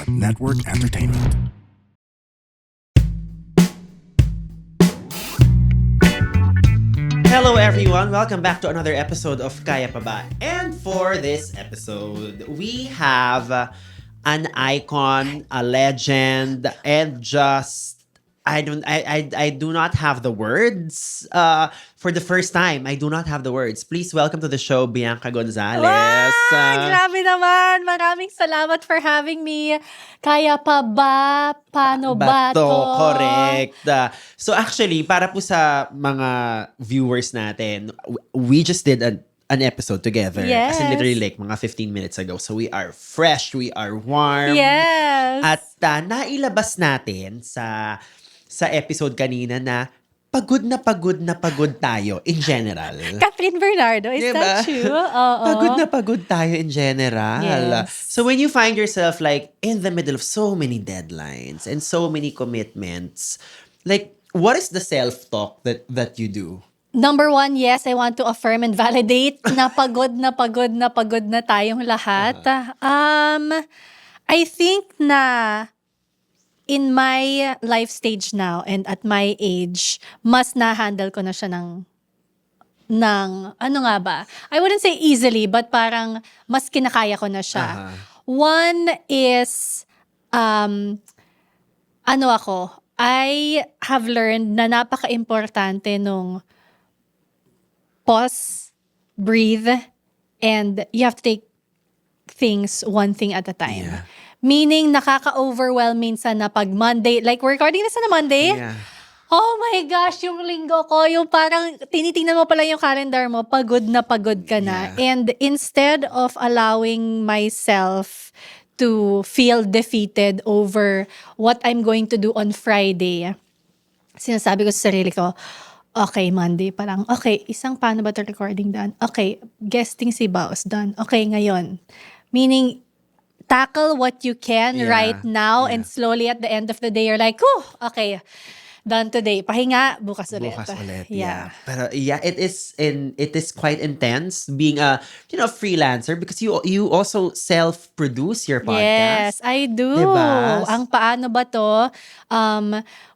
Network Entertainment. Hello everyone, welcome back to another episode of Kaya Pa Ba? And for this episode, we have an icon, a legend, and just I do not have the words. For the first time, I do not have the words. Please welcome to the show, Bianca Gonzalez. Grabe naman! Maraming salamat for having me. Kaya pa ba? Paano ba to? Correct. So actually, para po sa mga viewers natin, we just did an episode together. Yes. As in literally like mga 15 minutes ago. So we are fresh, we are warm. Yes! At nailabas natin sa episode kanina na pagod tayo in general. Kathleen Bernardo, is Diba? that true? Oo. Pagod tayo in general. Yes. So when you find yourself like in the middle of so many deadlines and so many commitments, like what is the self-talk that you do? Number one, yes, I want to affirm and validate na pagod na tayong lahat. I think na in my life stage now and at my age, mas na-handle ko na siya ng ano nga ba? I wouldn't say easily, but parang mas kinakaya ko na siya. One is, I have learned na napaka-importante nung pause, breathe, and you have to take things one thing at a time. Yeah. Meaning, nakaka-overwhelm minsan na pag Monday, like we're recording this on a Monday. Yeah. Oh my gosh, yung linggo ko, yung parang tinitingnan mo pala yung calendar mo, pagod ka na. Yeah. And instead of allowing myself to feel defeated over what I'm going to do on Friday, sinasabi ko sa sarili ko, okay, Monday parang, okay, isang paano ba ito recording done? Okay, guesting si Baos done. Okay, ngayon. Meaning, tackle what you can Yeah. right now Yeah. and slowly at the end of the day, you're like, whew, okay, done today. Pahinga, bukas ulit. Bukas ulit. Yeah. Pero yeah, it is quite intense being a freelancer because you also self-produce your Yes, podcast. I do. Diba? Ang paano ba to?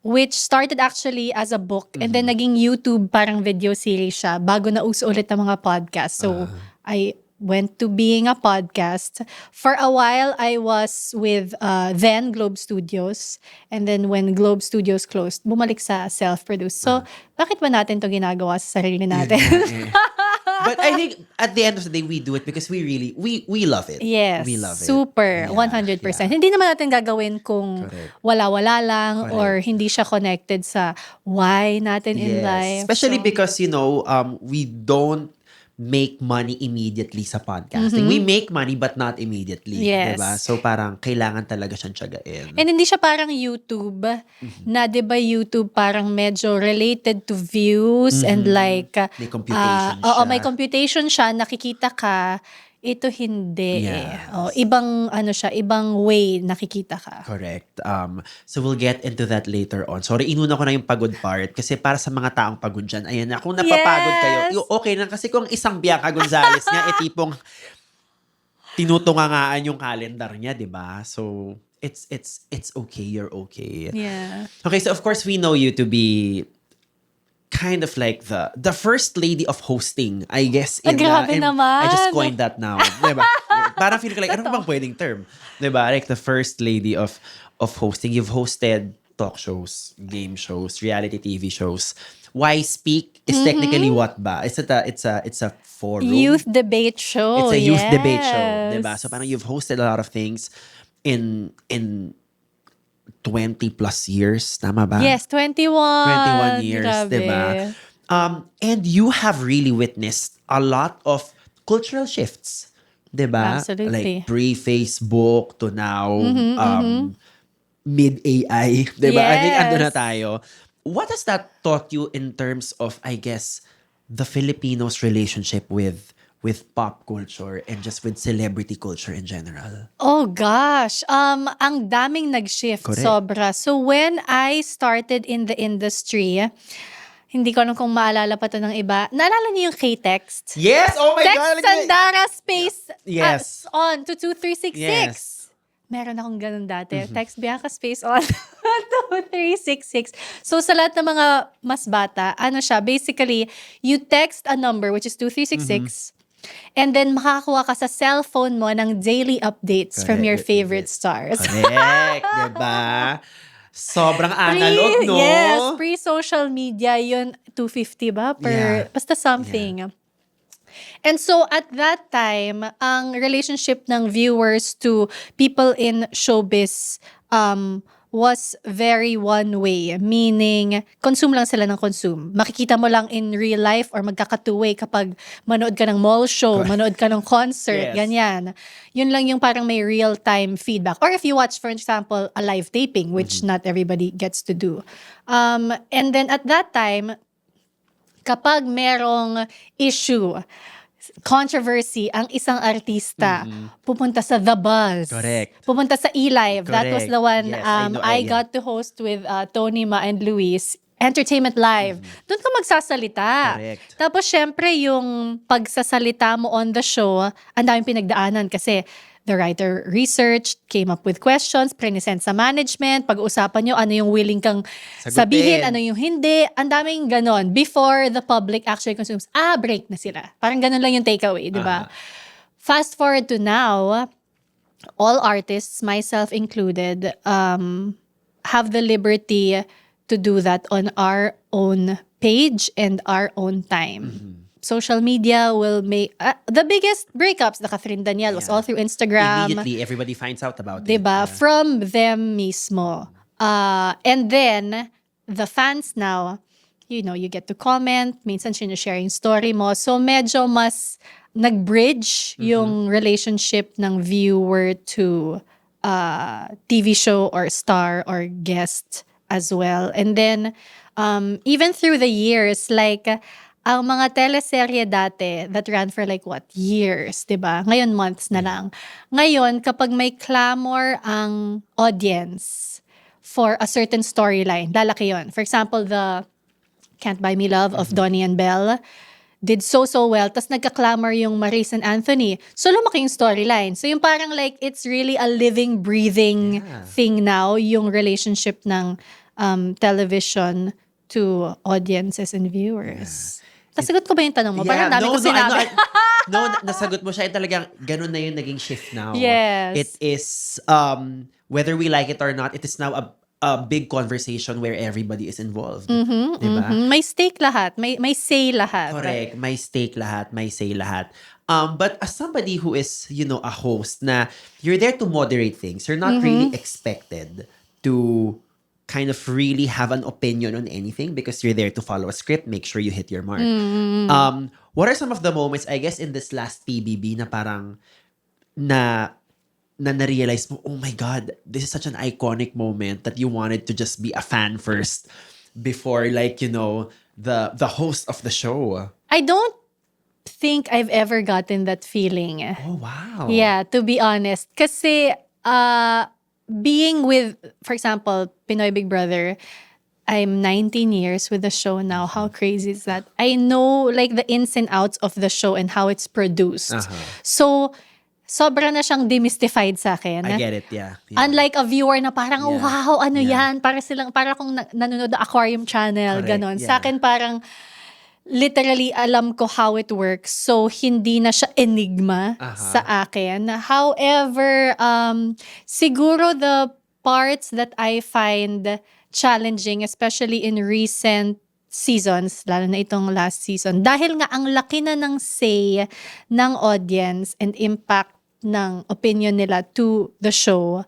Which started actually as a book and then naging YouTube parang video series siya bago na uso ulit ang mga podcast. So, I went to being a podcast. For a while, I was with then Globe Studios. And then when Globe Studios closed, bumalik sa self-produced. So, bakit ba natin to ginagawa sa sarili natin? But I think at the end of the day, we do it because we love it. Yes. We love it. Super. Yeah, 100%. yeah. Hindi naman natin gagawin kung Correct. wala-wala lang Correct. or hindi siya connected sa why natin in life. Especially So, because, we don't make money immediately sa podcasting. We make money but not immediately. Yes. Diba? So parang kailangan talaga siyang tiyagain. and hindi siya parang YouTube na 'di ba YouTube parang medyo related to views and like May computation oo, siya. may computation siya, nakikita ka. Ito hindi Yes. ibang siya, ibang way nakikita ka. Correct. So we'll get into that later on. Sorry, inuna ko na yung pagod part kasi para sa mga taong pagod dyan, ayan na, kung napapagod kayo, Yes. okay lang kasi kung isang Bianca Gonzalez nga, tipong tinutungangaan yung calendar niya, di ba? So, it's okay, you're okay. Yeah. Okay, so of course, we know you to be kind of like the first lady of hosting, I guess. Grabe naman. I just coined that now. Diba? Parang feel ko like, ano bang pwedeng term? Diba? Like the first lady of hosting. You've hosted talk shows, game shows, reality TV shows. Why Speak is technically what ba? It's a forum. Youth debate show. It's a youth debate show. yes. Diba? So parang you've hosted a lot of things in 20 plus years. Tama ba? Yes, 21. 21 years, Grabe. diba? And you have really witnessed a lot of cultural shifts, diba? Absolutely. Like pre-Facebook to now, mid-AI, diba? I think Yes. ando na tayo. What has that taught you in terms of, I guess, the Filipinos' relationship with pop culture and just with celebrity culture in general? Oh gosh, ang daming nag-shift, Correct. sobra. So when I started in the industry, hindi ko alam kung maalala pa to ng iba. Naalala niyo yung K-Text? Yes! Oh my Text God! Sandara space Yes. on to 2366. Yes. Meron akong ganun dati. Text Bianca space on 2366. So, sa lahat ng mga mas bata, ano siya, basically, you text a number, which is 2366, and then makakakuha ka sa cellphone mo ng daily updates from your Correct. favorite stars. Correct, diba? Sobrang analog, no? Yes, pre-social media, yun, 250 ba? Yeah. Basta something. And so at that time, ang relationship ng viewers to people in showbiz was very one way. Meaning, consume lang sila ng consume. Makikita mo lang in real life or magkaka-two-way kapag manood ka ng mall show, manood ka ng concert, Yes. ganyan. Yun lang yung parang may real-time feedback. Or if you watch, for example, a live taping, which not everybody gets to do. And then at that time, kapag merong issue, controversy, ang isang artista, pupunta sa The Buzz. Correct. Pupunta sa eLive. That was Correct. the one Yes, I know, I yeah. got to host with Tony Ma and Luis. Entertainment Live. Doon ka magsasalita. Correct. Tapos syempre yung pagsasalita mo on the show, ang daming pinagdaanan kasi the writer researched, came up with questions, present sa management, pag-uusapan nyo ano yung willing kang sabihin, ano yung hindi. Ang daming ganon. Before the public actually consumes, break na sila. Parang ganon lang yung takeaway, di ba? Fast forward to now, all artists, myself included, have the liberty to do that on our own page and our own time. Social media will make the biggest breakups. The Catherine Danielle was all through Instagram. Immediately, everybody finds out about it. Diba? From them mismo. And then, the fans now, you know, you get to comment, minsan share yung story mo. So, medyo mas nag-bridge yung relationship ng viewer to TV show or star or guest as well. And then, even through the years, like, ang mga teleserye dati that ran for like years, 'di ba? Ngayon months na lang. Ngayon kapag may clamor ang audience for a certain storyline, lalaki 'yon. For example, the Can't Buy Me Love of Donnie and Belle did so well. Tas nagka-clamor yung Maris and Anthony. So lumaki yung storyline. So yung parang like it's really a living, breathing thing now, yung relationship ng television to audiences and viewers. Nasagot ko ba yung tanong mo? Parang dami ko sinabi. Nasagot mo siya. Talagang ganun na yung naging shift now. Yes. It is, whether we like it or not, it is now a big conversation where everybody is involved. Diba? May stake lahat. May say lahat. Correct. May stake lahat. May say lahat. But as somebody who is, a host na you're there to moderate things, you're not really expected to kind of really have an opinion on anything because you're there to follow a script, make sure you hit your mark. What are some of the moments, I guess, in this last PBB na parang na-realize mo, oh my God, this is such an iconic moment that you wanted to just be a fan first before the host of the show? I don't think I've ever gotten that feeling. Oh, wow. Yeah, to be honest. Kasi, being with, for example, Pinoy Big Brother, I'm 19 years with the show now. How crazy is that? I know like the ins and outs of the show and how it's produced. So, sobra na siyang demystified sa akin. I get it, yeah. Unlike a viewer na parang, wow, ano yan? Para kung nanonood ng Aquarium Channel, Correct, ganon. yeah. Sa akin parang, literally alam ko how it works. So, hindi na siya enigma sa akin. However, siguro the parts that I find challenging, especially in recent seasons, lalo na itong last season, dahil nga ang laki na ng say ng audience and impact ng opinion nila to the show,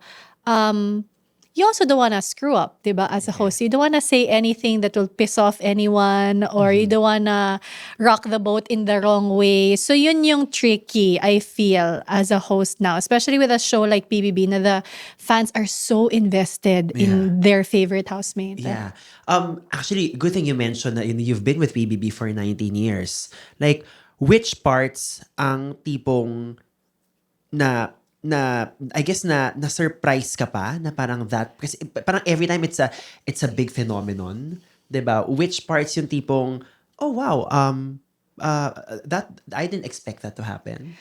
you also don't wanna screw up, diba? As a host, you don't wanna say anything that will piss off anyone or you don't wanna rock the boat in the wrong way. So yun yung tricky, I feel, as a host now. Especially with a show like PBB na the fans are so invested in their favorite housemate. Yeah. Actually, good thing you mentioned that you've been with PBB for 19 years. Like, which parts ang tipong I guess na-surprise ka pa na parang that, kasi parang every time it's a big phenomenon, 'di ba? Which parts yung tipong, oh wow, that I didn't expect that to happen.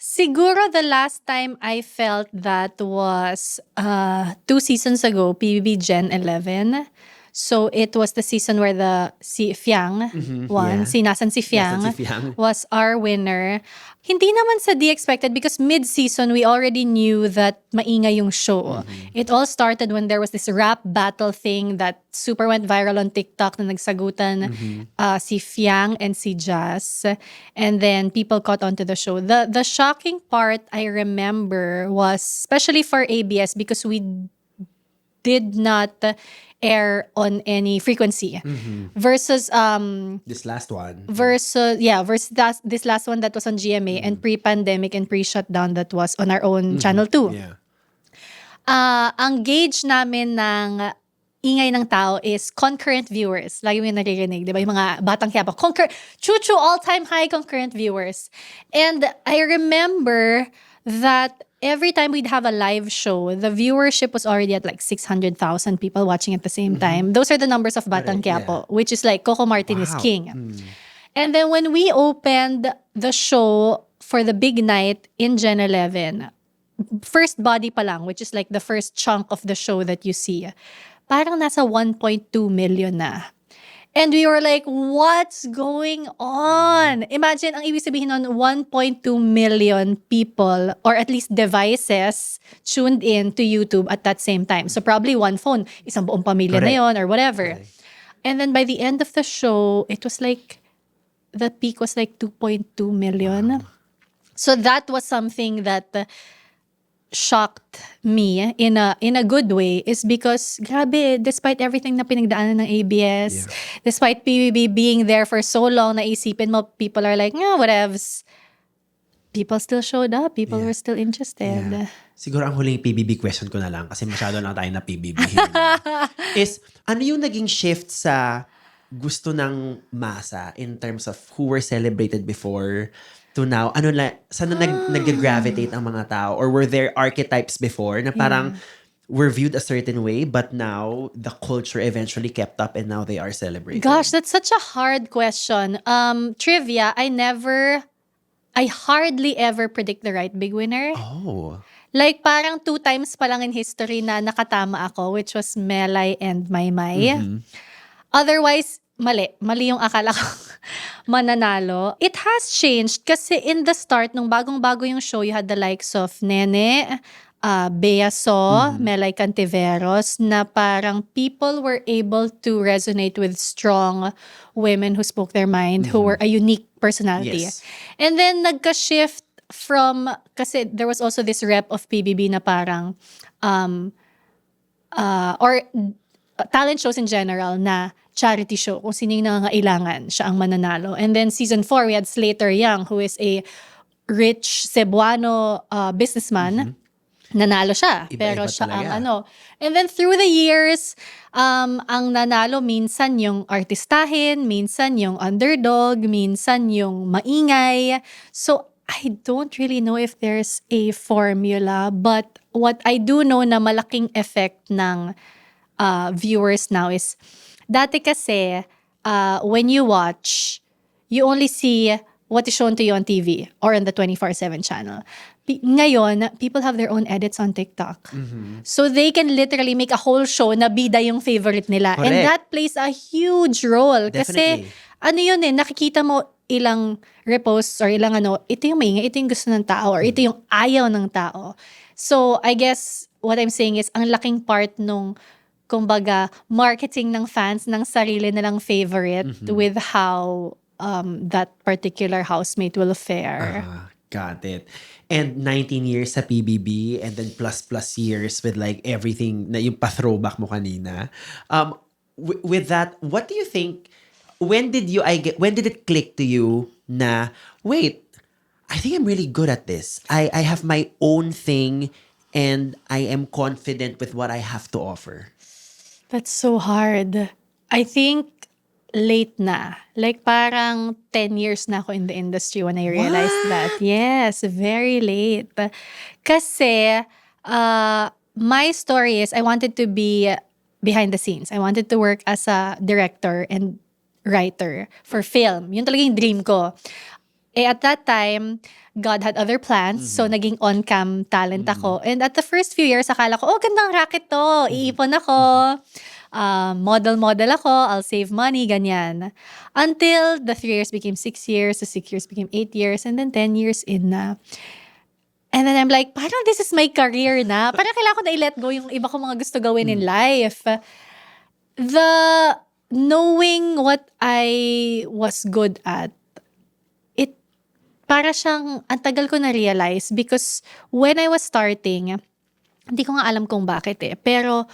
Siguro the last time I felt that was 2 seasons ago, PBB Gen 11. So it was the season where si Fiang won. yeah. Si Nasan si Nasan Fiang si Fiang? was our winner. Hindi naman sa di expected because mid-season we already knew that maingay yung show. It all started when there was this rap battle thing that super went viral on TikTok na nagsagutan si Fiang and si Jazz. And then people caught on to the show. The shocking part I remember was, especially for ABS, because we did not air on any frequency versus This last one. this last one that was on GMA and pre-pandemic and pre-shutdown that was on our own channel 2. Yeah. Ang gauge namin ng ingay ng tao is concurrent viewers. Lagi mo yung naririnig, di ba? Yung mga batang Quiapo. Chuchu all-time high concurrent viewers. And I remember that every time we'd have a live show, the viewership was already at like 600,000 people watching at the same time. Those are the numbers of Batang Correct, Quiapo, which is like Coco Martin is Wow. king. And then when we opened the show for the big night in Gen 11, first body pa lang, which is like the first chunk of the show that you see, parang nasa 1.2 million na. And we were like, what's going on? Imagine, ang ibig sabihin nun, 1.2 million people, or at least devices, tuned in to YouTube at that same time. So probably one phone, isang buong pamilya na Correct. yon or whatever. Correct. And then by the end of the show, it was like, the peak was like 2.2 million. So that was something that shocked me in a good way, is because grabe, despite everything na pinagdaanan ng ABS, despite PBB being there for so long, naisipin mo people are like, whatevs. People still showed up. People were still interested. Yeah. Siguro ang huling PBB question ko na lang, kasi masyado lang tayo na PBB. is, ano yung naging shift sa gusto ng masa in terms of who were celebrated before to now? Ano na, saan na nag-gravitate ang mga tao? Or were there archetypes before na parang were viewed a certain way, but now the culture eventually kept up and now they are celebrated? Gosh, that's such a hard question. Trivia, I hardly ever predict the right big winner. Oh. Like parang 2 times pa lang in history na nakatama ako, which was Melay and Maymay. Otherwise, mali yung akala ko mananalo. It has changed kasi in the start, nung bagong-bago yung show, you had the likes of Nene, Bea So, Melay Cantiveros, na parang people were able to resonate with strong women who spoke their mind, who were a unique personality. Yes. And then nagka-shift from, kasi there was also this rep of PBB na parang, or talent shows in general na charity show, kung sino yung nangangailangan, siya ang mananalo. And then season 4, we had Slater Young, who is a rich Cebuano businessman. Nanalo siya. Iba-iba Pero siya talaga. ang And then through the years, ang nanalo minsan yung artistahin, minsan yung underdog, minsan yung maingay. So I don't really know if there's a formula, but what I do know na malaking effect ng viewers now is, dati kasi, when you watch, you only see what is shown to you on TV or on the 24/7 channel. Ngayon, people have their own edits on TikTok. So they can literally make a whole show na bida yung favorite nila. Correct. And that plays a huge role. Kasi, Definitely. nakikita mo ilang reposts or ilang ito yung maingay, ito yung gusto ng tao, or ito yung ayaw ng tao. So, I guess, what I'm saying is, ang laking part nung, kumbaga, marketing ng fans ng sarili nilang favorite with how that particular housemate will fare. Got it. And 19 years sa PBB and then plus years with like everything na yung pa-throwback mo kanina. With that, what do you think, when did it click to you na, wait, I think I'm really good at this. I have my own thing and I am confident with what I have to offer? That's so hard. I think late na. Like parang 10 years na ako in the industry when I realized that. Yes, very late. Kasi my story is I wanted to be behind the scenes. I wanted to work as a director and writer for film. Yun talaga yung dream ko. at that time, God had other plans. So, naging on-cam talent ako. And at the first few years, akala ko, gandang racket to. Iipon ako. Model ako. I'll save money, ganyan. Until the 3 years became 6 years. The 6 years became 8 years. And then 10 years in na. And then I'm like, parang this is my career na. Parang kailangan ko na i-let go yung iba kong mga gusto gawin in life. The knowing what I was good at, para siyang, ang tagal ko na-realize because when I was starting, hindi ko nga alam kung bakit pero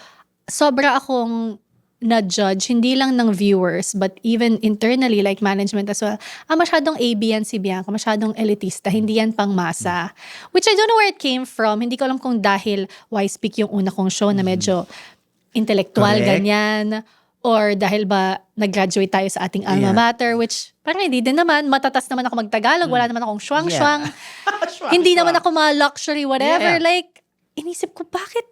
sobra akong na-judge, hindi lang ng viewers, but even internally, like management as well. Masyadong AB yan si Bianca, masyadong elitista, hindi yan pang masa. Which I don't know where it came from. Hindi ko alam kung dahil Why Speak yung una kong show na medyo intellectual, ganyan. Or dahil ba nag-graduate tayo sa ating alma mater, which parang hindi din naman. Matatas naman ako mag-Tagalog. Wala naman akong shuang-shuang. Hindi naman ako luxury, whatever. Like, inisip ko, bakit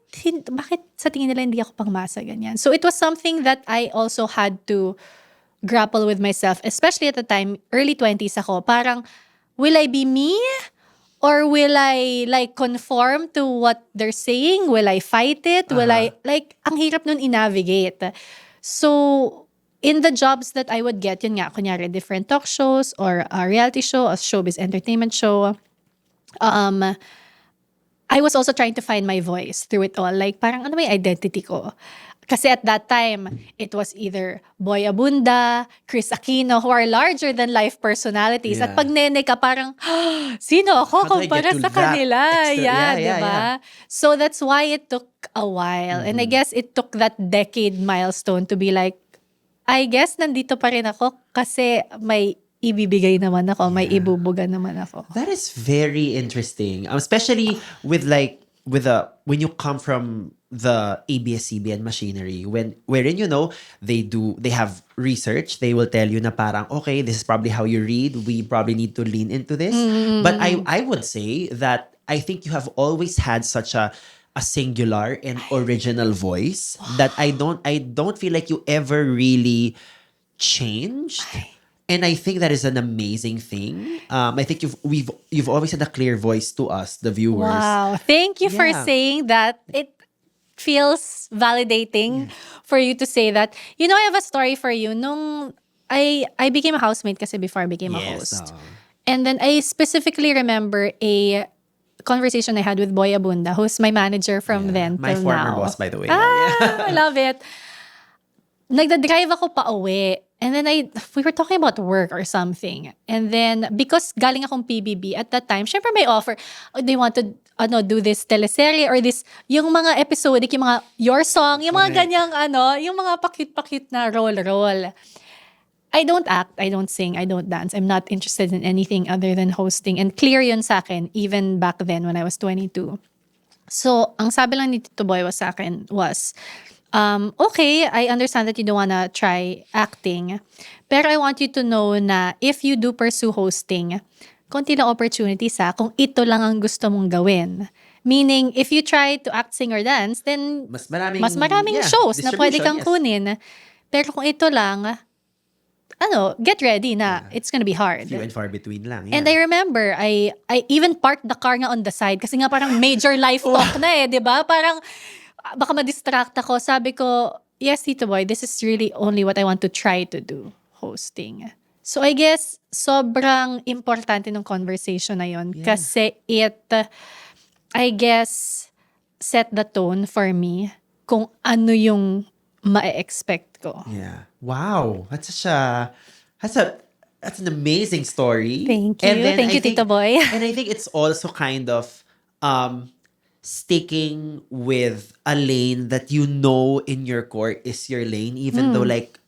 sa tingin nila hindi ako pangmasa, ganyan. So, it was something that I also had to grapple with myself. Especially at the time, early 20s ako. Parang, will I be me? Or will I like conform to what they're saying? Will I fight it? Will I, like, ang hirap nun i-navigate. So, in the jobs that I would get, yun nga, kunyari, different talk shows or a reality show, a showbiz entertainment show, I was also trying to find my voice through it all. Like, parang ano may identity ko? Kasi at that time, it was either Boy Abunda, Chris Aquino, who are larger-than-life personalities. At pag nene ka, parang, sino ako kumpara sa kanila? Diba? So that's why it took a while. And I guess it took that decade milestone to be like, I guess nandito pa rin ako kasi may ibibigay naman ako, may ibubuga naman ako. That is very interesting. Especially with when you come from the ABS-CBN machinery, wherein they have research, they will tell you na parang, okay, this is probably how you read, we probably need to lean into this. But I would say that I think you have always had such a singular and original voice that I don't feel like you ever really changed. And I think that is an amazing thing. I think you've always had a clear voice to us, the viewers. Wow. Thank you for saying that. It feels validating for you to say that. You know, I have a story for you. Nung I became a housemate kasi before I became a host. And then I specifically remember a conversation I had with Boy Abunda, who's my manager from then my till former now. boss, by the way. I love it. Nagda-drive ako pa uwi. And then we were talking about work or something. And then, because galing akong PBB at that time, syempre may offer. They want to do this teleserye or this, yung mga episodic, yung mga Your Song, yung mga ganyang yung mga pakit-pakit na role. I don't act, I don't sing, I don't dance. I'm not interested in anything other than hosting. And clear yun sa akin, even back then when I was 22. So, ang sabi lang ni Tito Boy was sa akin was, okay, I understand that you don't wanna try acting. Pero I want you to know na if you do pursue hosting, konti lang opportunities kung ito lang ang gusto mong gawin. Meaning, if you try to act, sing, or dance, then mas maraming shows na pwede kang kunin. Pero kung ito lang, get ready na it's gonna be hard. Few and far between lang. And I remember, I even parked the car nga on the side kasi nga parang major life talk na di ba? Parang baka ma-distract ako. Sabi ko, yes, Tito Boy, this is really only what I want to try to do, hosting. So I guess, sobrang importante ng conversation na yun kasi it, I guess, set the tone for me kung ano yung ma-expect ko. Yeah. Wow. That's an amazing story. Thank you. Thank you, Tito Boy. And I think it's also kind of sticking with a lane that you know in your core is your lane, even though like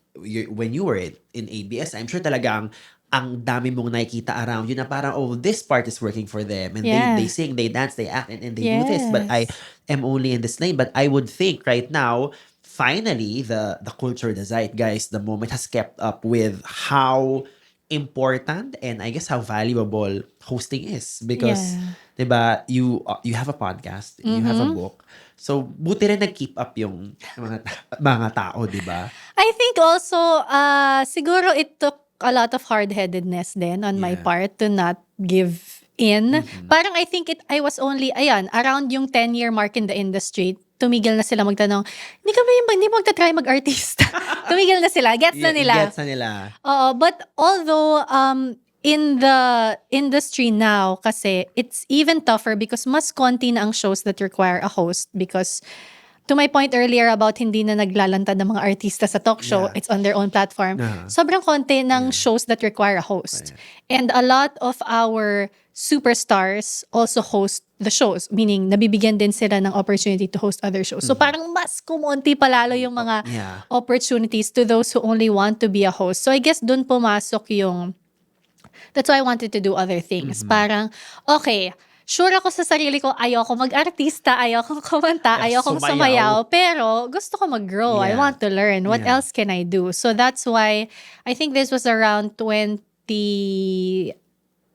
when you were in ABS, I'm sure talagang ang dami mong nakikita around you na parang, this part is working for them. And they sing, they dance, they act, and they do this. But I am only in this lane. But I would think right now, finally, the culture, the zeitgeist, the moment has kept up with how important and I guess how valuable hosting is. Because, diba, you have a podcast, you have a book. So, buti rin nag-keep up yung mga tao, diba? I think also, siguro it took a lot of hard-headedness then on my Yeah. part to not give in. Parang I think I was only, around yung 10-year mark in the industry, tumigil na sila magtanong, hindi mo magta-try mag-artista? Tumigil na sila. Gets na nila. Gets na nila. Oo, but although in the industry now kasi it's even tougher because mas konti na ang shows that require a host because to my point earlier about hindi na naglalantad ng mga artista sa talk show, Yeah. it's on their own platform. Sobrang konti ng shows that require a host. And a lot of our superstars also host the shows, meaning nabibigyan din sila ng opportunity to host other shows. So parang mas kumonti palalo yung mga Yeah. opportunities to those who only want to be a host. So I guess dun pumasok yung, that's why I wanted to do other things. Parang, okay, sure ako sa sarili ko, ayoko mag-artista, ayoko kumanta, ayoko sumayaw, pero gusto ko mag-grow. I Yeah. want to learn. What Yeah. else can I do? So that's why, I think this was around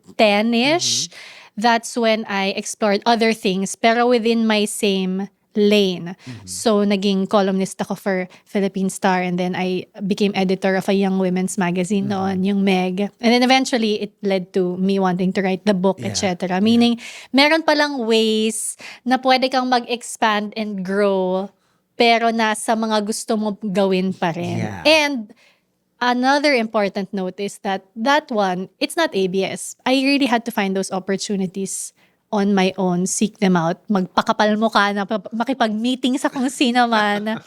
2010-ish. That's when I explored other things, pero within my same lane. So, naging columnist ako for Philippine Star and then I became editor of a young women's magazine noon, yung Meg. And then eventually, it led to me wanting to write the book, Yeah. etc. Meaning, meron palang ways na pwede kang mag-expand and grow pero nasa mga gusto mo gawin pa rin. Yeah. And another important note is that one, it's not ABS. I really had to find those opportunities on my own, seek them out, magpakapal mo ka na makipag-meeting sa kung sino man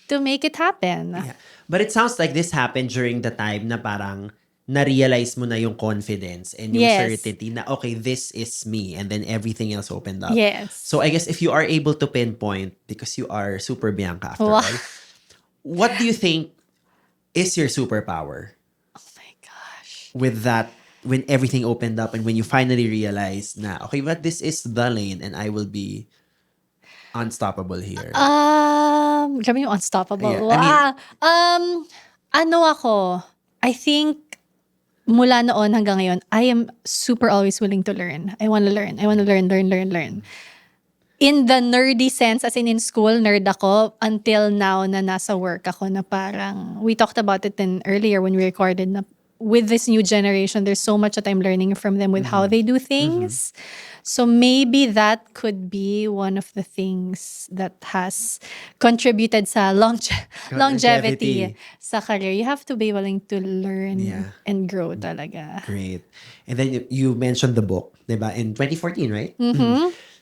to make it happen. Yeah. But it sounds like this happened during the time na parang na-realize mo na yung confidence and yung Yes. certainty na, okay, this is me. And then everything else opened up. Yes. So I guess if you are able to pinpoint, because you are super Bianca after Wow. all, what do you think is your superpower Oh my gosh. with that, when everything opened up and when you finally realized na, okay, but this is the lane and I will be unstoppable here? Grabe yung unstoppable. Yeah, Ano ako, I think mula noon hanggang ngayon, I am super always willing to learn. I want to learn. I want to learn. In the nerdy sense, as in school, nerd ako until now na nasa work ako na parang, we talked about it earlier when we recorded na with this new generation, there's so much that I'm learning from them with how they do things. So maybe that could be one of the things that has contributed sa longevity sa career. You have to be willing to learn Yeah. and grow talaga. Great. And then you mentioned the book, diba? In 2014, right?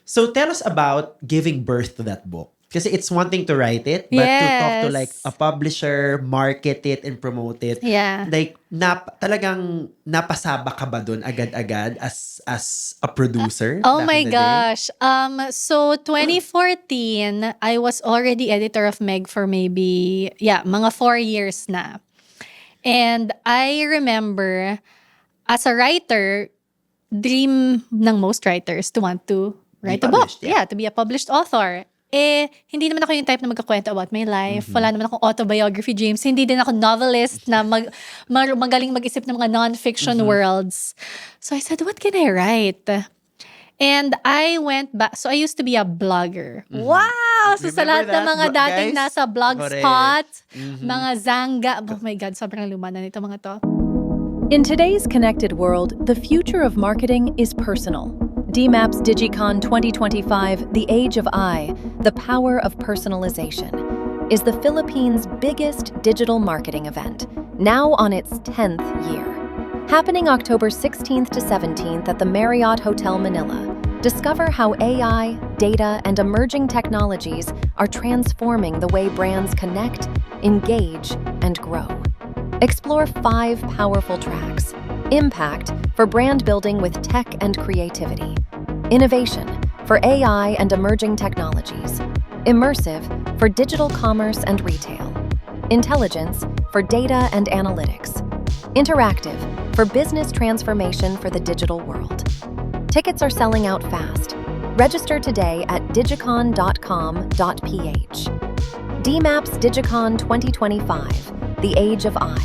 So tell us about giving birth to that book. Kasi it's one thing to write it, but to talk to like a publisher, market it, and promote it. Yeah. Like, talagang napasaba ka ba dun agad-agad as a producer? Oh back my in the day? gosh. So 2014, I was already editor of Meg for maybe, mga 4 years na. And I remember, as a writer, dream ng most writers to want to write a book. published, yeah. To be a published author. Hindi naman ako yung type na magkakwento about my life. Wala naman akong autobiography dreams. Hindi din ako novelist na magaling mag-isip ng mga non-fiction worlds. So I said, what can I write? And I went back. So I used to be a blogger. Wow! So sa Remember lahat ng that, mga dating guys? nasa Correct. Blogspot, mga Zanga. Oh my God, sobrang luma na nito mga to. In today's connected world, the future of marketing is personal. DMAP's DigiCon 2025, The Age of I, The Power of Personalization, is the Philippines' biggest digital marketing event, now on its 10th year. Happening October 16th to 17th at the Marriott Hotel Manila, discover how AI, data, and emerging technologies are transforming the way brands connect, engage, and grow. Explore 5 powerful tracks. Impact for brand building with tech and creativity. Innovation for AI and emerging technologies. Immersive for digital commerce and retail. Intelligence for data and analytics. Interactive for business transformation for the digital world. Tickets are selling out fast. Register today at digicon.com.ph. DMAP's DigiCon 2025, The Age of I.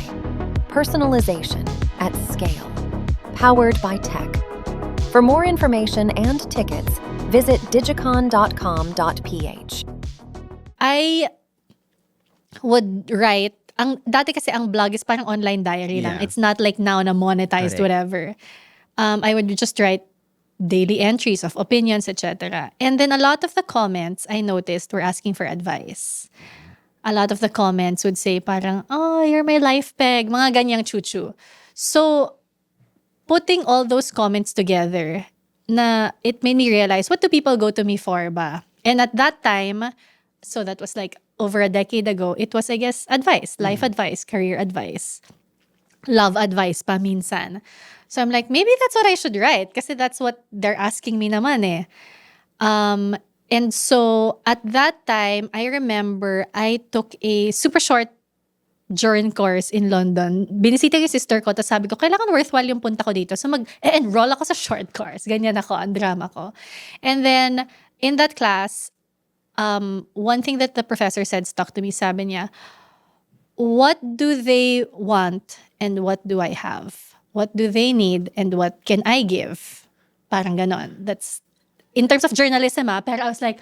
Personalization at scale. Powered by tech. For more information and tickets, visit digicon.com.ph. I would write dati kasi ang blog is parang online diary lang. Yeah. It's not like now na monetized, Correct. whatever. I would just write daily entries of opinions, etc. And then a lot of the comments I noticed were asking for advice. A lot of the comments would say parang, oh, you're my life peg, mga ganyang chuchu. So, putting all those comments together, na it made me realize, what do people go to me for ba? And at that time, so that was like over a decade ago, it was, I guess, advice, life advice, career advice, love advice pa minsan. So I'm like, maybe that's what I should write kasi that's what they're asking me naman eh. And so at that time, I remember I took a super short journey course in London. Binisita yung sister ko, tapos sabi ko, kailangan worthwhile yung punta ko dito. So mag-enroll ako sa short course. Ganyan ako, ang drama ko. And then, in that class, one thing that the professor said stuck to me, sabi niya, what do they want and what do I have? What do they need and what can I give? Parang ganon. That's, in terms of journalism pero I was like,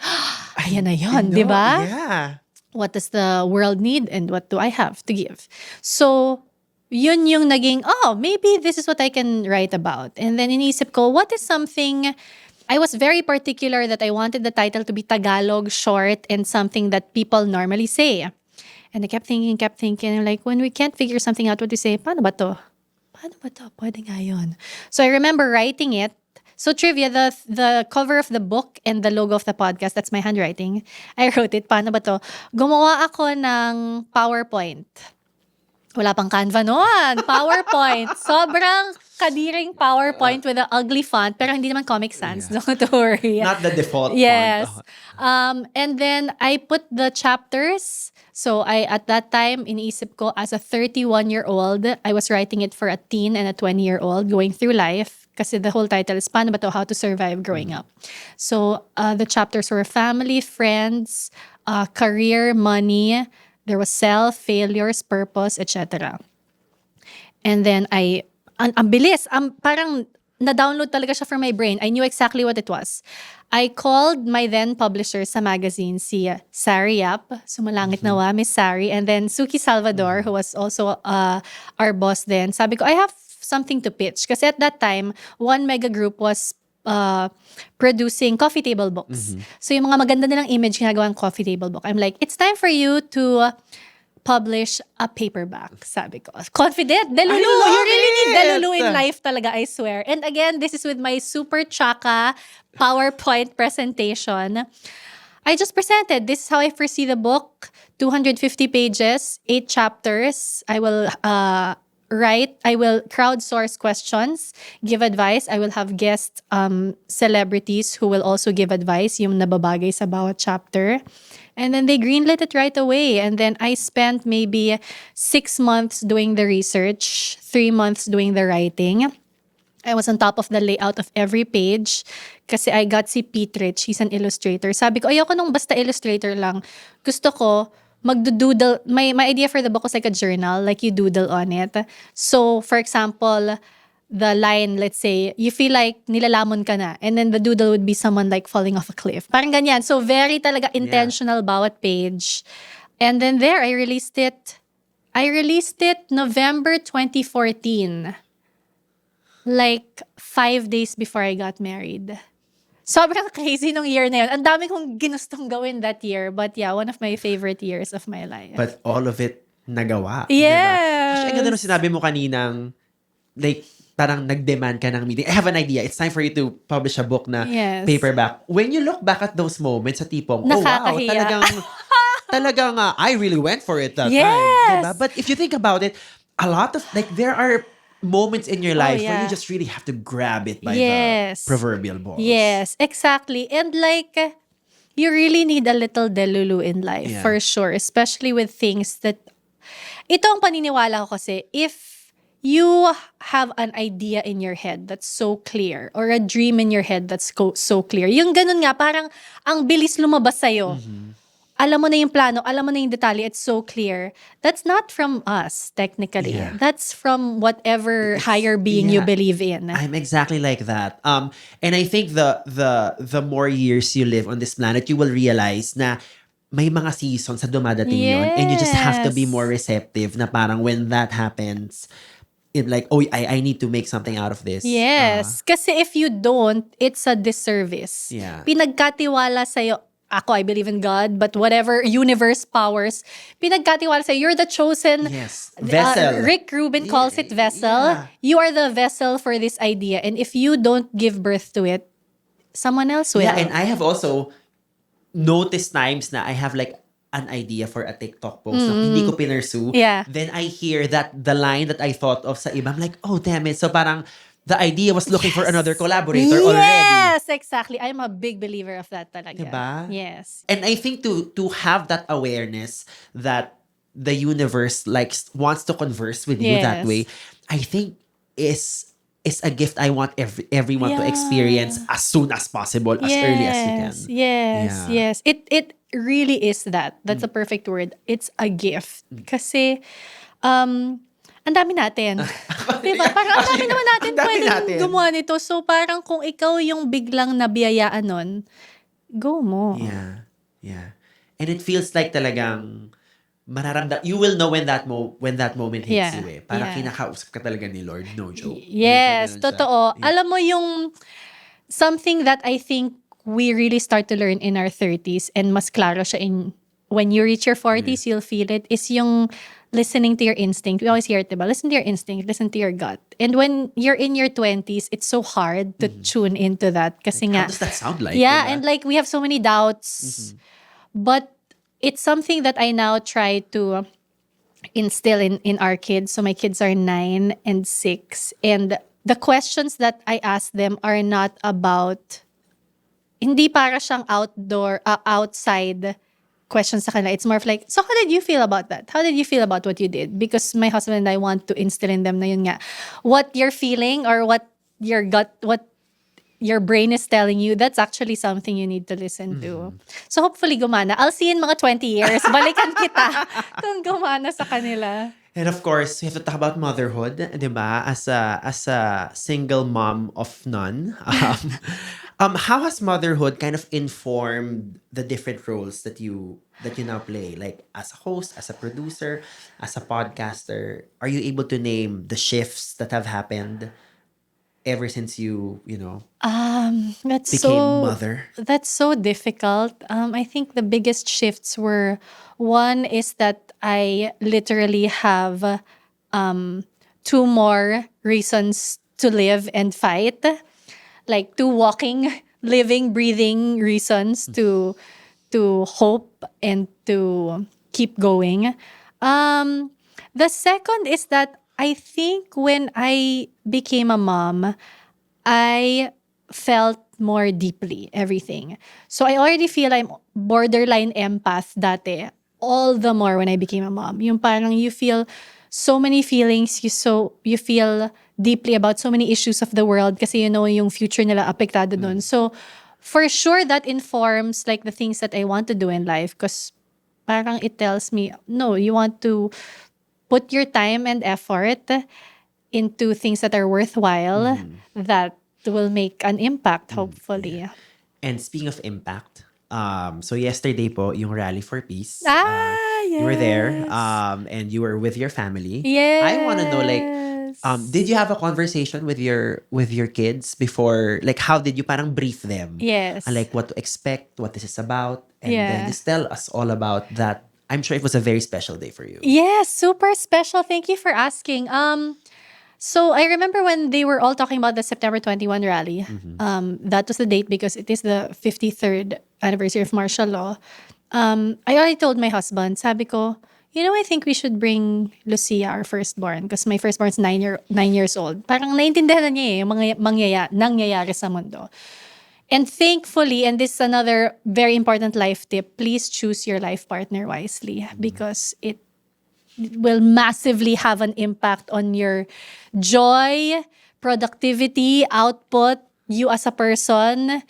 ayan na yun, di ba? Yeah. What does the world need and what do I have to give? So, yun yung naging, maybe this is what I can write about. And then iniisip ko, what is something, I was very particular that I wanted the title to be Tagalog, short, and something that people normally say. And I kept thinking, like, when we can't figure something out, what do we say? Paano ba to? Pwede nga yun. So I remember writing it. So trivia, the cover of the book and the logo of the podcast, that's my handwriting. I wrote it. Paano ba to? Gumawa ako ng PowerPoint. Wala pang Canva noon. PowerPoint. Sobrang kadiring PowerPoint with an ugly font, pero hindi naman Comic Sans. Yeah. Don't worry. Not the default Yes. font. And then I put the chapters. So at that time, iniisip ko as a 31-year-old, I was writing it for a teen and a 20-year-old going through life. Kasi the whole title is Paano ba to? How to Survive Growing Up. So the chapters were family, friends, career, money. There was self, failures, purpose, etc. And then ang bilis, parang na-download talaga siya from my brain. I knew exactly what it was. I called my then publisher sa magazine, si Sari Yap. Sumalangit nawa, Miss Sari. And then Suki Salvador, who was also our boss then. Sabi ko, I have something to pitch. Kasi at that time, One Mega Group was producing coffee table books. So yung mga maganda nilang image ginagawang coffee table book. I'm like, it's time for you to publish a paperback, sabi ko. Confident. Delulu. I love You really need it. delulu in life talaga, I swear. And again, this is with my super chaka PowerPoint presentation. I just presented. This is how I foresee the book. 250 pages, 8 chapters. I will write. I will crowdsource questions, give advice. I will have guest celebrities who will also give advice, yung nababagay sa bawat chapter. And then they greenlit it right away. And then I spent maybe 6 months doing the research, 3 months doing the writing. I was on top of the layout of every page kasi I got si Pete Rich. He's an illustrator. Sabi ko, ayoko nung basta illustrator lang. Gusto ko magdoodle. My idea for the book was like a journal, like you doodle on it. So, for example, the line, let's say, you feel like nilalamon ka na, and then the doodle would be someone like falling off a cliff. Parang ganyan. So, very talaga intentional bawat page. And then there, I released it. November 2014. Like 5 days before I got married. Sobrang crazy nung year na yun. Ang dami kong ginustong gawin that year. But yeah, one of my favorite years of my life. But all of it nagawa. Yes. Diba? Ang ganda nung sinabi mo kaninang, like, parang nag-demand ka ng meeting. I have an idea. It's time for you to publish a book na paperback. When you look back at those moments sa tipong, nakakahiya. talagang, I really went for it that time. Diba? But if you think about it, a lot of, like, there are moments in your life where you just really have to grab it by the proverbial balls. Yes, exactly. And like, you really need a little delulu in life, for sure. Especially with things that, ito ang paniniwala ko kasi, if you have an idea in your head that's so clear, or a dream in your head that's so clear, yung ganun nga, parang ang bilis lumabas sa'yo. Alam mo na yung plano, alam mo na yung detalye, it's so clear. That's not from us, technically. Yeah. That's from whatever higher being you believe in. I'm exactly like that. And I think the more years you live on this planet, you will realize na may mga seasons sa dumadating yun, and you just have to be Yes. more receptive na parang when that happens, it like, oh, I need to make something out of this. Yes. Kasi if you don't, it's a disservice. Yeah. Pinagkatiwala sa'yo, ako, I believe in God, but whatever universe powers, pinagkatiwala sa'yo, you're the chosen Yes. Vessel. Rick Rubin calls it vessel. Yeah. You are the vessel for this idea. And if you don't give birth to it, someone else will. Yeah, and I have also noticed times na I have like an idea for a TikTok post na hindi ko pinursue. Yeah. Then I hear that the line that I thought of sa iba, I'm like, oh, damn it. So parang the idea was looking for another collaborator already. Yes, exactly. I'm a big believer of that talaga. Diba? Yes. And I think to have that awareness that the universe wants to converse with you that Yes. way, I think is a gift I want everyone to Yeah. experience as soon as possible, as early as you can. Yes, Yeah. yes. It really is that. That's a perfect word. It's a gift. Kasi, ang dami natin. Diba? Parang ang dami naman natin Ang dami pwedeng natin. gumawa nito. So, parang kung ikaw yung biglang nabiyayaan nun, go mo. Yeah. Yeah. And it feels like talagang you will know when that moment hits Yeah. you eh. Parang Yeah. kinakausap ka talaga ni Lord. No joke. Yes, Ganun siya. totoo. Yeah. Alam mo yung something that I think we really start to learn in our 30s and mas klaro siya when you reach your 40s, you'll feel it, is yung listening to your instinct. We always hear it, diba? Listen to your instinct, listen to your gut. And when you're in your 20s, it's so hard to tune into that. Kasi How nga, does that sound like? yeah, diba? and like we have so many doubts. But it's something that I now try to instill in our kids. So my kids are 9 and 6. And the questions that I ask them are not about, hindi para siyang outside questions sa kanila. It's more of like, so how did you feel about that? How did you feel about what you did? Because my husband and I want to instill in them na yun nga, what you're feeling or what your gut, what your brain is telling you, that's actually something you need to listen to. So hopefully gumana. I'll see you in mga 20 years. Balikan kita kung gumana sa kanila. And of course, we have to talk about motherhood, di ba? As a single mom of none, how has motherhood kind of informed the different roles that you now play? Like as a host, as a producer, as a podcaster, are you able to name the shifts that have happened ever since you That's became so mother? That's so difficult. I think the biggest shifts were, one is that I literally have 2 more reasons to live and fight. Like 2 walking, living, breathing reasons to hope and to keep going. The second is that I think when I became a mom, I felt more deeply everything. So I already feel I'm borderline empath dati. All the more when I became a mom. Yung parang you feel so many feelings, you feel deeply about so many issues of the world kasi you know yung future nila apektado dun. So for sure that informs like the things that I want to do in life because parang it tells me, no, you want to put your time and effort into things that are worthwhile that will make an impact, hopefully. And speaking of impact, so yesterday po, yung Rally for Peace. Yes. You were there, and you were with your family. Yes. I want to know, like, did you have a conversation with your kids before? Like, how did you parang brief them? Yes. And like, what to expect, what this is about, and Yeah. then just tell us all about that. I'm sure it was a very special day for you. Yes, super special. Thank you for asking. So I remember when they were all talking about the September 21 rally. That was the date because it is the 53rd anniversary of martial law. I already told my husband, sabi ko, I think we should bring Lucia, our firstborn, because my firstborn is 9 years old. Parang naintindihan na niya yung mga nangyayari sa mundo. And thankfully, and this is another very important life tip, please choose your life partner wisely because it will massively have an impact on your joy, productivity, output, you as a person,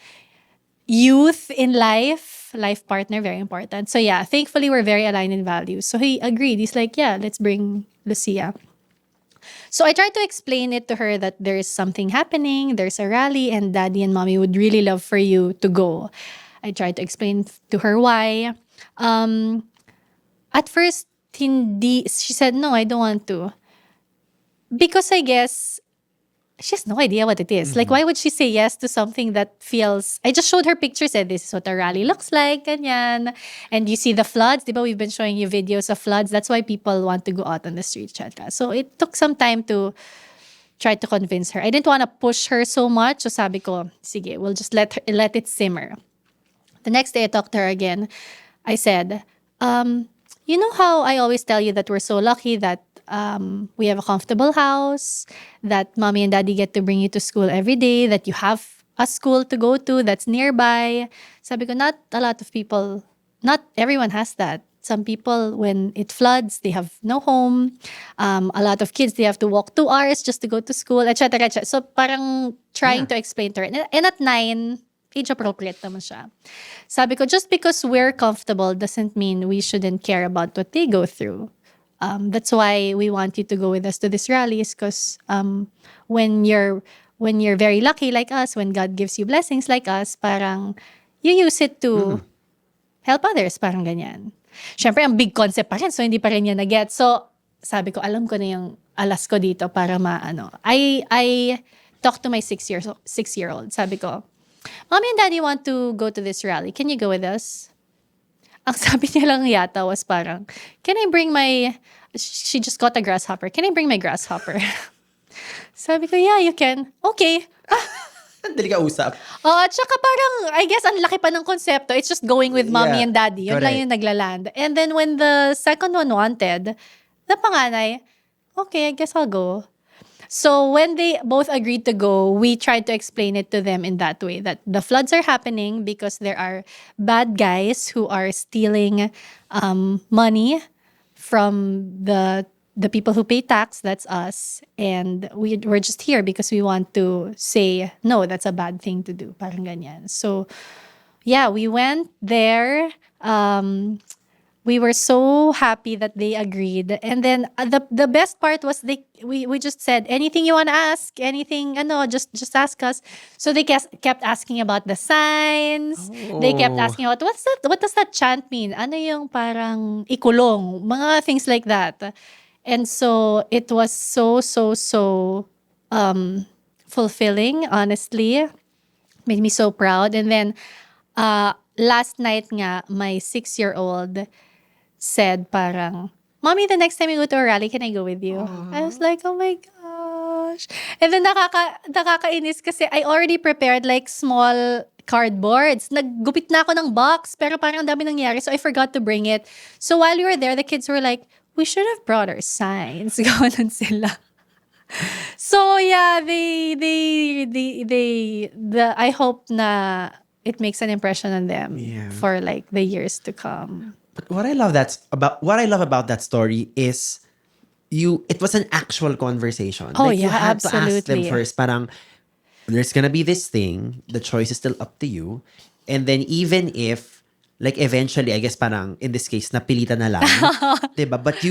youth in life partner, very important. So yeah, thankfully we're very aligned in values. So he agreed. He's like, yeah, let's bring Lucia. So I tried to explain it to her that there's something happening, there's a rally, and daddy and mommy would really love for you to go. I tried to explain to her why. At first, hindi, she said, no, I don't want to. Because I guess she has no idea what it is. Like, why would she say yes to something that feels... I just showed her pictures, said, this is what a rally looks like, ganyan. And you see the floods, diba? We've been showing you videos of floods. That's why people want to go out on the streets, etc. So it took some time to try to convince her. I didn't want to push her so much. So sabi ko, sige, we'll just let it simmer. The next day, I talked to her again. I said, you know how I always tell you that we're so lucky that we have a comfortable house, that mommy and daddy get to bring you to school every day, that you have a school to go to that's nearby. Sabi ko, not a lot of people, not everyone has that. Some people, when it floods, they have no home. A lot of kids, they have to walk 2 hours just to go to school, etc. etc. So parang trying to explain to her. And at 9, age appropriate naman siya. Sabi ko, just because we're comfortable doesn't mean we shouldn't care about what they go through. That's why we want you to go with us to these rallies, because when you're very lucky like us, when God gives you blessings like us, parang you use it to help others, parang ganyan. Siyempre, ang big concept pa rin, so hindi pa rin niya na-get. So, sabi ko, alam ko na yung alas ko dito para maano. I talked to my 6-year-old. Sabi ko, Mommy and Daddy want to go to this rally. Can you go with us? Ang sabi niya lang yata was parang, can I bring my... She just got a grasshopper. Can I bring my grasshopper? Sabi ko, yeah, you can. Okay. Dali ka usap. At saka parang, I guess, ang laki pa ng konsepto. It's just going with mommy and daddy. Yun lang yung naglaland. And then when the second one wanted, the panganay, okay, I guess I'll go. So when they both agreed to go, we tried to explain it to them in that way, that the floods are happening because there are bad guys who are stealing money from the people who pay tax, that's us. And we're just here because we want to say, no, that's a bad thing to do. Parang ganyan. So, yeah, we went there. We were so happy that they agreed. And then the best part was we just said, anything you want to ask, anything, just ask us. So they kept asking about the signs. Oh. They kept asking about, what does that chant mean? Ano yung parang ikulong? Mga things like that. And so it was so fulfilling, honestly. Made me so proud. And then last night nga, my 6-year-old said parang, Mommy, the next time you go to a rally, can I go with you? I was like, oh my gosh. And then nakakainis kasi I already prepared like small cardboards. Naggupit na ako ng box, pero parang ang dami nangyari, so I forgot to bring it. So while we were there, the kids were like, we should have brought our signs. Gawanan sila. So yeah, I hope na it makes an impression on them for like the years to come. But what I love about that story is it was an actual conversation. Oh, like, yeah, you had absolutely. to ask them first, parang, there's gonna be this thing, the choice is still up to you. And then even if, like eventually, I guess parang, in this case, napilitan na lang. Diba? But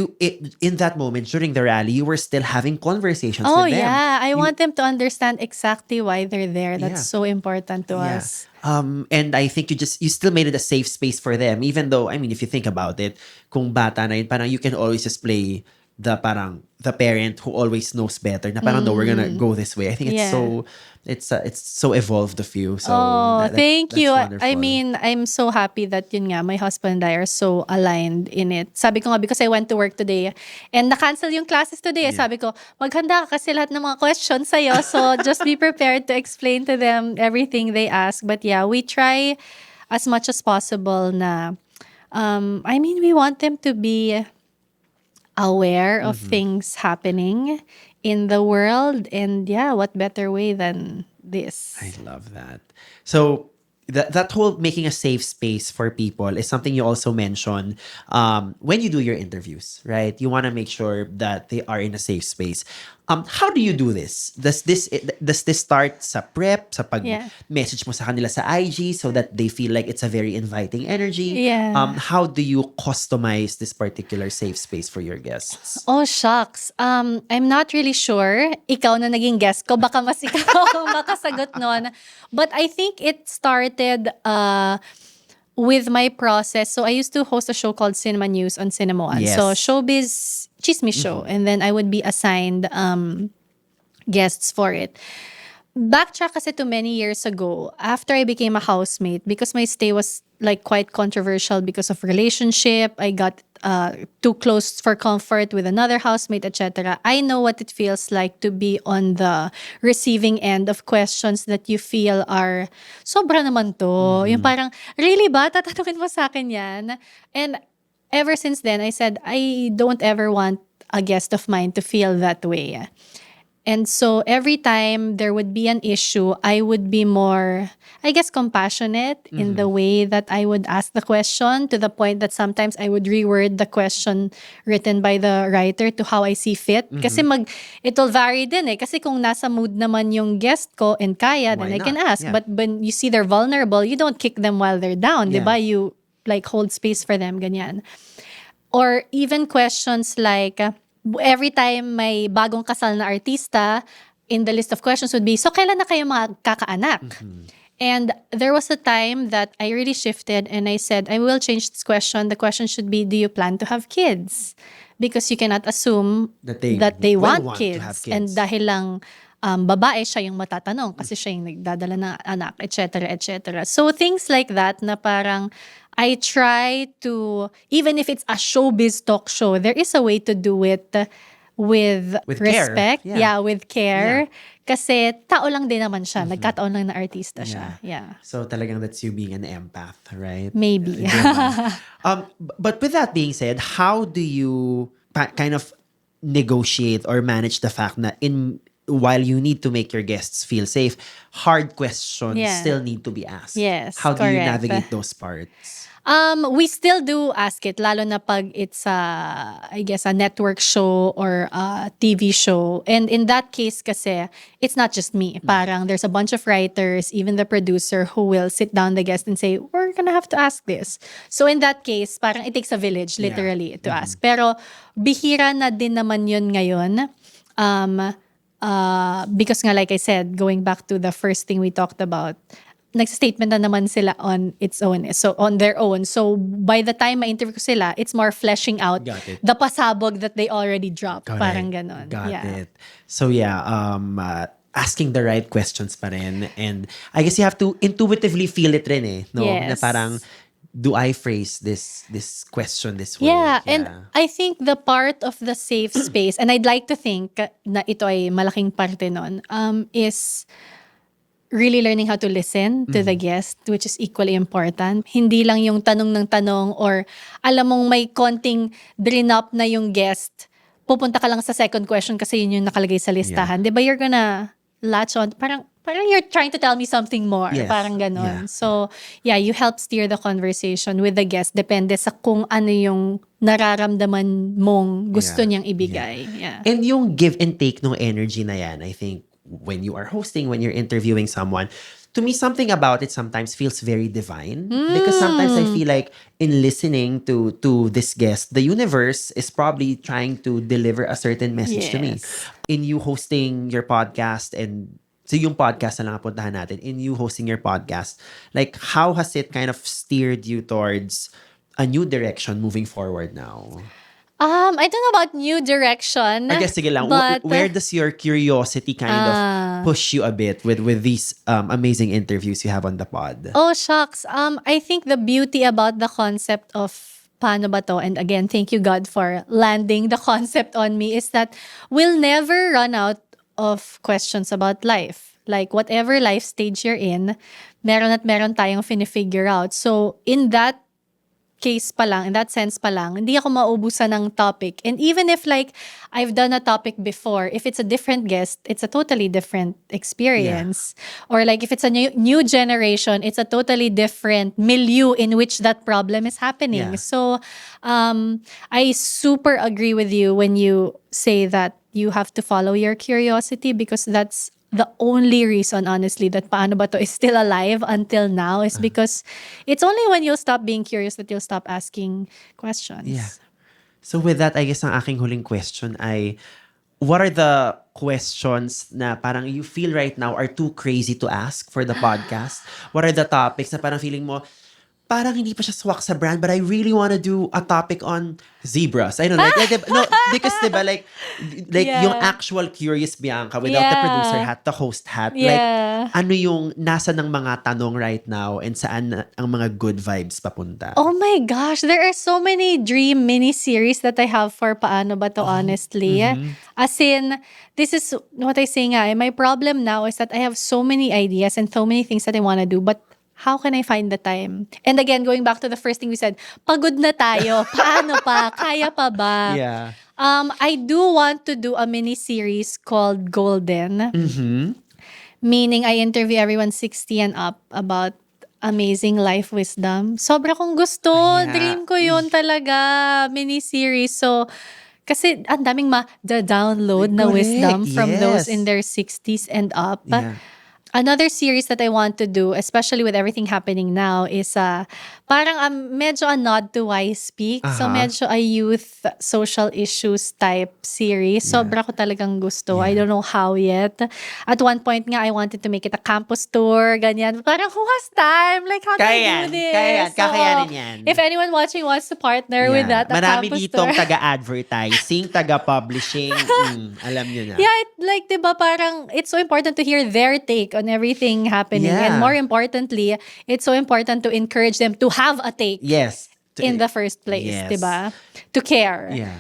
in that moment, during the rally, you were still having conversations with them. Oh yeah, I want them to understand exactly why they're there. That's so important to us. And I think you still made it a safe space for them. Even though, I mean, if you think about it, kung bata na yun, parang you can always just play the parent who always knows better. Na parang, no, we're gonna go this way. I think it's so evolved of you. So thank you. Wonderful. I mean, I'm so happy that yun nga, my husband and I are so aligned in it. Sabi ko nga, because I went to work today and na-cancel yung classes today. Sabi ko, maghanda ka kasi lahat ng mga questions sa'yo. So just be prepared to explain to them everything they ask. But yeah, we try as much as possible na, I mean, we want them to be aware of things happening in the world, and yeah, what better way than this? I love that. So that whole making a safe space for people is something you also mention when you do your interviews, right? You want to make sure that they are in a safe space. How do you do this? Does this start sa prep, sa pag-message mo sa kanila sa IG so that they feel like it's a very inviting energy? Yeah. How do you customize this particular safe space for your guests? Oh, shucks. I'm not really sure. Ikaw na naging guest ko, baka mas ikaw makasagot nun. But I think it started with my process, so I used to host a show called Cinema News on Cinema One. Yes. So showbiz chismis show, and then I would be assigned guests for it. Backtrack kasi to many years ago, after I became a housemate, because my stay was like quite controversial because of relationship, I got too close for comfort with another housemate, etc. I know what it feels like to be on the receiving end of questions that you feel are, sobra naman to. Yung parang, really ba? Tatanungin mo sa akin yan? And ever since then, I said, I don't ever want a guest of mine to feel that way. And so every time there would be an issue, I would be more, I guess, compassionate in the way that I would ask the question, to the point that sometimes I would reword the question written by the writer to how I see fit. Kasi it'll vary din eh. Kasi kung nasa mood naman yung guest ko and kaya, then Why I can not? ask. Yeah. But when you see they're vulnerable, you don't kick them while they're down, Yeah. diba? You like hold space for them, ganyan. Or even questions like, every time may bagong kasal na artista, in the list of questions would be, so kailan na kayo magkakaanak? And there was a time that I really shifted and I said, I will change this question. The question should be, do you plan to have kids? Because you cannot assume That they will want to kids. have And dahil lang babae, siya yung matatanong kasi siya yung nagdadala ng anak, etc., etc. So things like that na parang I try to, even if it's a showbiz talk show, there is a way to do it with care. respect. Yeah. With care. Kasi tao lang din naman siya. Nagkataon lang na artista siya. Yeah. So talagang that's you being an empath, right? Maybe. But with that being said, how do you kind of negotiate or manage the fact that while you need to make your guests feel safe, hard questions Yeah. still need to be asked? Yes, How do you correct. navigate those parts? We still do ask it, lalo na pag it's I guess, a network show or a TV show. And in that case kasi, it's not just me. Parang there's a bunch of writers, even the producer, who will sit down the guest and say, we're gonna have to ask this. So in that case, parang it takes a village, literally, to ask. Pero bihira na din naman yun ngayon. Because nga, like I said, going back to the first thing we talked about, nagsa-statement na naman sila on its own. So, on their own. So, by the time ma-interview ko sila, it's more fleshing out Got it. the pasabog that they already dropped. Correct. Parang ganon. Got Yeah. it. So asking the right questions pa rin. And I guess you have to intuitively feel it rin eh. No? Yes. Na parang, do I phrase this question this way? Yeah, and I think the part of the safe space, and I'd like to think na ito ay malaking parte nun, is really learning how to listen to the guest, which is equally important. Hindi lang yung tanong ng tanong, or alam mong may konting drain up na yung guest, pupunta ka lang sa second question kasi yun yung nakalagay sa listahan. Di ba, you're gonna latch on, parang you're trying to tell me something more. Yes. Parang ganon. Yeah. So, yeah, you help steer the conversation with the guest. Depende sa kung ano yung nararamdaman mong gusto Yeah. niyang ibigay. Yeah. And yung give and take ng energy na yan, I think, when you are hosting, when you're interviewing someone, to me, something about it sometimes feels very divine. Because sometimes I feel like in listening to this guest, the universe is probably trying to deliver a certain message to me. Yes. In you hosting your podcast, and so yung podcast na lang ang puntahan natin, in you hosting your podcast, like how has it kind of steered you towards a new direction moving forward now? I don't know about new direction. I guess sige lang, but where does your curiosity kind of push you a bit with these amazing interviews you have on the pod? oh shucks. I think the beauty about the concept of paano ba to, and again, thank you God for landing the concept on me, is that we'll never run out of questions about life. Like whatever life stage you're in, meron at meron tayong finifigure out. So in that case pa lang, in that sense pa lang, hindi ako maubusan ng topic. And even if like, I've done a topic before, if it's a different guest, it's a totally different experience. Or like, if it's a new generation, it's a totally different milieu in which that problem is happening. Yeah. So, I super agree with you when you say that you have to follow your curiosity, because that's the only reason, honestly, that Paano Ba To is still alive until now, is because it's only when you'll stop being curious that you'll stop asking questions. Yeah. So with that, I guess ang aking huling question ay, what are the questions na parang you feel right now are too crazy to ask for the podcast? What are the topics na parang feeling mo, parang hindi pa siya swak sa brand, but I really want to do a topic on zebras. I don't know, no, because diba, like Yeah. yung actual Curious Bianca without the Yeah. producer hat, the host hat, Yeah. like ano yung nasa ng mga tanong right now and saan ang mga good vibes papunta. Oh my gosh, there are so many dream mini-series that I have for Paano Ba To, honestly. As in, this is what I say nga, my problem now is that I have so many ideas and so many things that I want to do, but how can I find the time? And again, going back to the first thing we said, pagod na tayo. Paano pa? Kaya pa ba? Yeah. I do want to do a mini-series called Golden. Meaning, I interview everyone 60 and up about amazing life wisdom. Sobra kong gusto. Yeah. Dream ko yun talaga. Mini-series. So, kasi ang daming download na Correct. wisdom from those Yes. in their 60s and up. Yeah. Another series that I want to do, especially with everything happening now, is parang medyo a nod to Why Speak. So medyo a youth social issues type series. Sobra ko talagang gusto. I don't know how yet. At one point nga, I wanted to make it a campus tour, ganyan. Parang who has time? Like, how do I do this? Kakayanin yan. If anyone watching wants to partner with that, a Marami campus ditong tour. taga-advertising, taga-publishing. Alam nyo na. Yeah, like, diba, parang it's so important to hear their take on everything happening. Yeah. And more importantly, it's so important to encourage them to have a take Yes. in the first place, Yes. diba? To care. Yeah.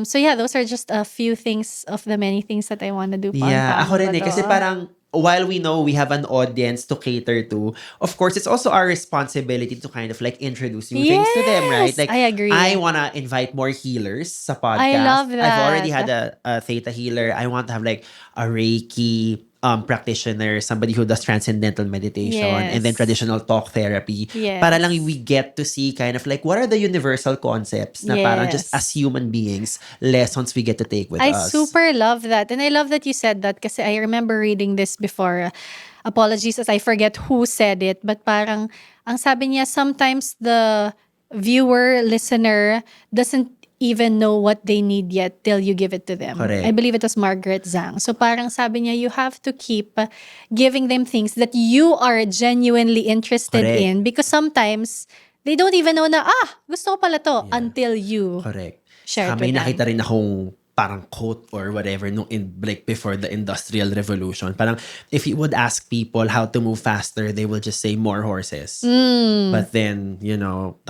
So yeah, those are just a few things of the many things that I want to do. Yeah, ako rin Paano ba kasi to? parang while we know we have an audience to cater to, of course, it's also our responsibility to kind of like introduce new things to them, right? Yes, Like, I agree. I wanna invite more healers sa podcast. I love I've already that. had a Theta healer. I want to have like a Reiki practitioner, somebody who does transcendental meditation and then Yes. traditional talk therapy. Yes. Para lang we get to see kind of like what are the universal concepts na parang just Yes. as human beings, lessons we get to take with I us. super love that. And I love that you said that kasi I remember reading this before. Apologies as I forget who said it. But parang, ang sabi niya, sometimes the viewer, listener, doesn't even know what they need yet till you give it to them. Correct. I believe it was Margaret Zhang. So parang sabi niya, you have to keep giving them things that you are genuinely interested Correct. in because sometimes they don't even know na, gusto ko pala to until you Correct. share it May with them. nakita rin akong parang quote or whatever nung like before the Industrial Revolution. Parang if you would ask people how to move faster, they will just say more horses. But then, the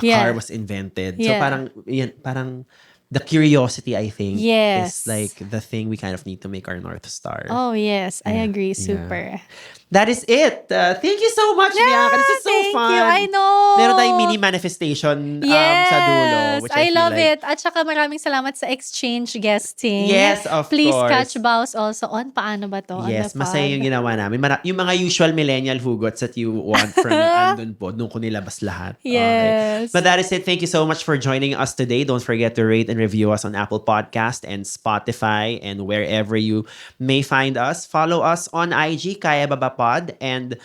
Yeah. car was invented. So Yeah. parang the curiosity, I think, is Yes. like the thing we kind of need to make our North Star. Oh, yes. I agree. Yeah. Super. That is it. Thank you so much, Bianca. This is so thank fun. you. I know. Meron tayong mini manifestation Yes. sa dulo. Which I feel love like, it. At saka maraming salamat sa exchange guesting. Yes, of Please course. catch Baus also on Paano Ba To? Yes, on the masaya pod. yung ginawa namin. Yung mga usual millennial hugots that you want from andun po, nung ko nilabas lahat. Yes. But that is it. Thank you so much for joining us today. Don't forget to rate and review us on Apple Podcast and Spotify and wherever you may find us. Follow us on IG, Kaya Baba Pod. And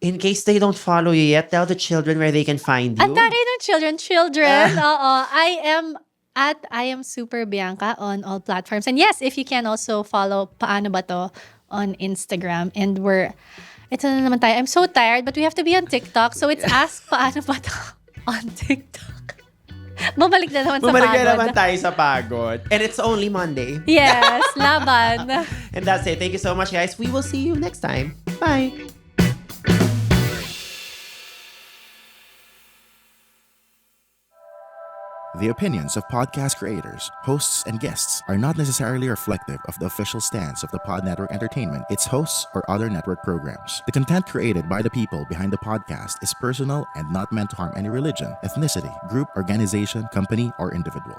in case they don't follow you yet, tell the children where they can find you. Ang tari ng children. Oo. I am Super Bianca on all platforms. And yes, if you can also follow Paano Ba To on Instagram. And ito na naman tayo. I'm so tired, but we have to be on TikTok. So it's Ask Paano Ba To on TikTok. Bumalik na naman sa Bumalik pagod. na naman tayo sa pagod. And it's only Monday. Yes, laban. And that's it. Thank you so much, guys. We will see you next time. Bye. The opinions of podcast creators, hosts, and guests are not necessarily reflective of the official stance of the Pod Network Entertainment, its hosts, or other network programs. The content created by the people behind the podcast is personal and not meant to harm any religion, ethnicity, group, organization, company, or individual.